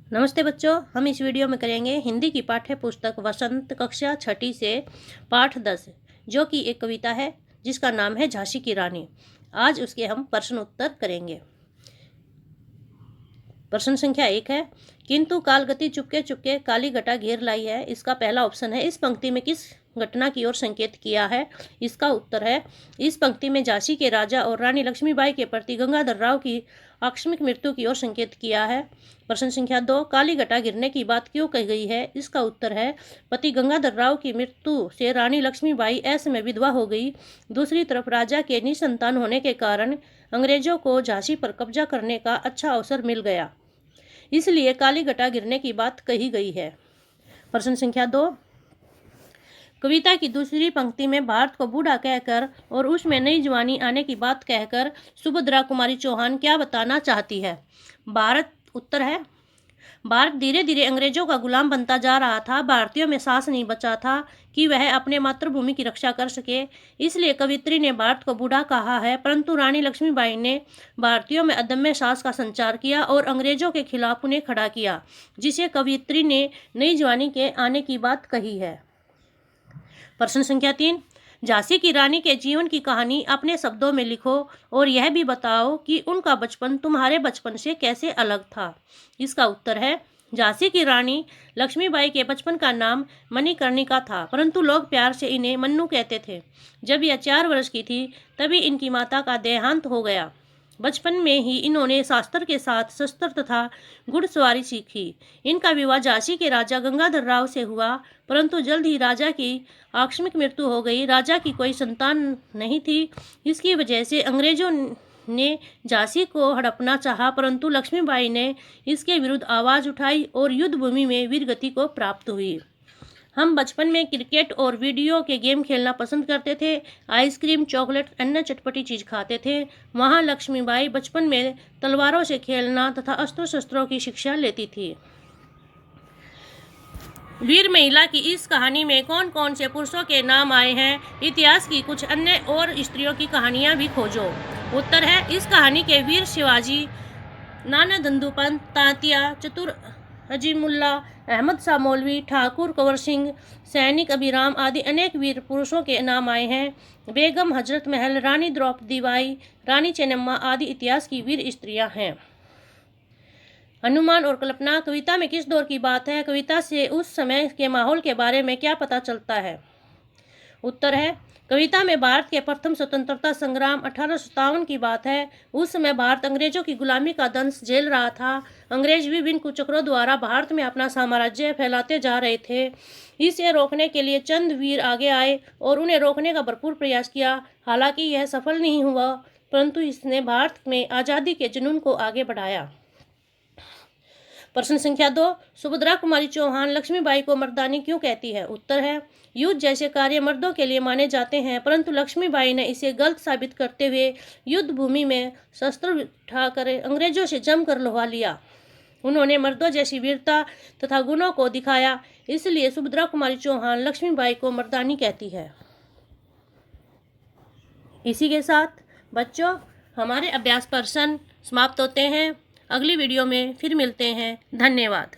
नमस्ते बच्चों, हम इस वीडियो में करेंगे हिंदी की पाठ्य पुस्तक वसंत कक्षा 6ठी से पाठ 10, जो कि एक कविता है जिसका नाम है झांसी की रानी। आज उसके हम प्रश्न उत्तर करेंगे। प्रश्न संख्या 1 है, किंतु कालगति चुपके चुपके काली घटा घेर लाई है। इसका पहला ऑप्शन है, इस पंक्ति में किस घटना की ओर संकेत किया है। इसका उत्तर है, इस पंक्ति में झांसी के राजा और रानी लक्ष्मीबाई के प्रति गंगाधर राव की आकस्मिक मृत्यु की ओर संकेत किया है। प्रश्न संख्या 2, काली घटा गिरने की बात क्यों कही गई है। इसका उत्तर है, पति गंगाधर राव की मृत्यु से रानी लक्ष्मीबाई ऐसे में विधवा हो गई। दूसरी तरफ राजा के निसंतान होने के कारण अंग्रेजों को झांसी पर कब्जा करने का अच्छा अवसर मिल गया, इसलिए काली घटा गिरने की बात कही गई है। प्रश्न संख्या 2, कविता की दूसरी पंक्ति में भारत को बूढ़ा कहकर और उसमें नई जवानी आने की बात कहकर सुभद्रा कुमारी चौहान क्या बताना चाहती है। उत्तर है, भारत धीरे धीरे अंग्रेजों का गुलाम बनता जा रहा था। भारतीयों में साहस नहीं बचा था कि वह अपने मातृभूमि की रक्षा कर सके, इसलिए कवित्री ने भारत को बूढ़ा कहा है। परंतु रानी लक्ष्मीबाई ने भारतीयों में अदम्य साहस का संचार किया और अंग्रेजों के खिलाफ उन्हें खड़ा किया, जिसे कवित्री ने नई जवानी के आने की बात कही है। प्रश्न संख्या 3, झांसी की रानी के जीवन की कहानी अपने शब्दों में लिखो और यह भी बताओ कि उनका बचपन तुम्हारे बचपन से कैसे अलग था। इसका उत्तर है, झांसी की रानी लक्ष्मीबाई के बचपन का नाम मणिकर्णिका था, परंतु लोग प्यार से इन्हें मन्नू कहते थे। जब यह 4 वर्ष की थी तभी इनकी माता का देहांत हो गया। बचपन में ही इन्होंने शास्त्र के साथ शस्त्र तथा घुड़सवारी सीखी। इनका विवाह झांसी के राजा गंगाधर राव से हुआ, परंतु जल्द ही राजा की आकस्मिक मृत्यु हो गई। राजा की कोई संतान नहीं थी, इसकी वजह से अंग्रेजों ने झांसी को हड़पना चाहा, परंतु लक्ष्मीबाई ने इसके विरुद्ध आवाज़ उठाई और युद्ध भूमि में वीरगति को प्राप्त हुई। हम बचपन में क्रिकेट और वीडियो के गेम खेलना पसंद करते थे, आइसक्रीम, चॉकलेट, अन्य चटपटी चीज खाते थे। वहाँ लक्ष्मीबाई बचपन में तलवारों से खेलना तथा अस्त्र शस्त्रों की शिक्षा लेती थी। वीर महिला की इस कहानी में कौन कौन से पुरुषों के नाम आए हैं। इतिहास की कुछ अन्य और स्त्रियों की कहानियां भी खोजो। उत्तर है, इस कहानी के वीर शिवाजी, नाना दंदूपंत, तांतिया, चतुर अजीमुल्ला, अहमद शाह मौलवी, ठाकुर कंवर सिंह, सैनिक अभिराम आदि अनेक वीर पुरुषों के नाम आए हैं। बेगम हजरत महल, रानी द्रौपदी बाई, रानी चेन्नम्मा आदि इतिहास की वीर स्त्रियां हैं। अनुमान और कल्पना, कविता में किस दौर की बात है। कविता से उस समय के माहौल के बारे में क्या पता चलता है। उत्तर है, कविता में भारत के प्रथम स्वतंत्रता संग्राम 1857 की बात है। उस समय भारत अंग्रेजों की गुलामी का दंश झेल रहा था। अंग्रेज विभिन्न कुचक्रों द्वारा भारत में अपना साम्राज्य फैलाते जा रहे थे। इसे रोकने के लिए चंद वीर आगे आए और उन्हें रोकने का भरपूर प्रयास किया। हालांकि यह सफल नहीं हुआ, परंतु इसने भारत में आज़ादी के जुनून को आगे बढ़ाया। प्रश्न संख्या 2, सुभद्रा कुमारी चौहान लक्ष्मीबाई को मर्दानी क्यों कहती है। उत्तर है, युद्ध जैसे कार्य मर्दों के लिए माने जाते हैं, परंतु लक्ष्मीबाई ने इसे गलत साबित करते हुए युद्ध भूमि में शस्त्र उठाकर अंग्रेजों से जमकर लड़वा लिया। उन्होंने मर्दों जैसी वीरता तथा गुणों को दिखाया, इसलिए सुभद्रा कुमारी चौहान लक्ष्मीबाई को मर्दानी कहती है। इसी के साथ बच्चों, हमारे अभ्यास प्रश्न समाप्त होते हैं। अगली वीडियो में फिर मिलते हैं। धन्यवाद।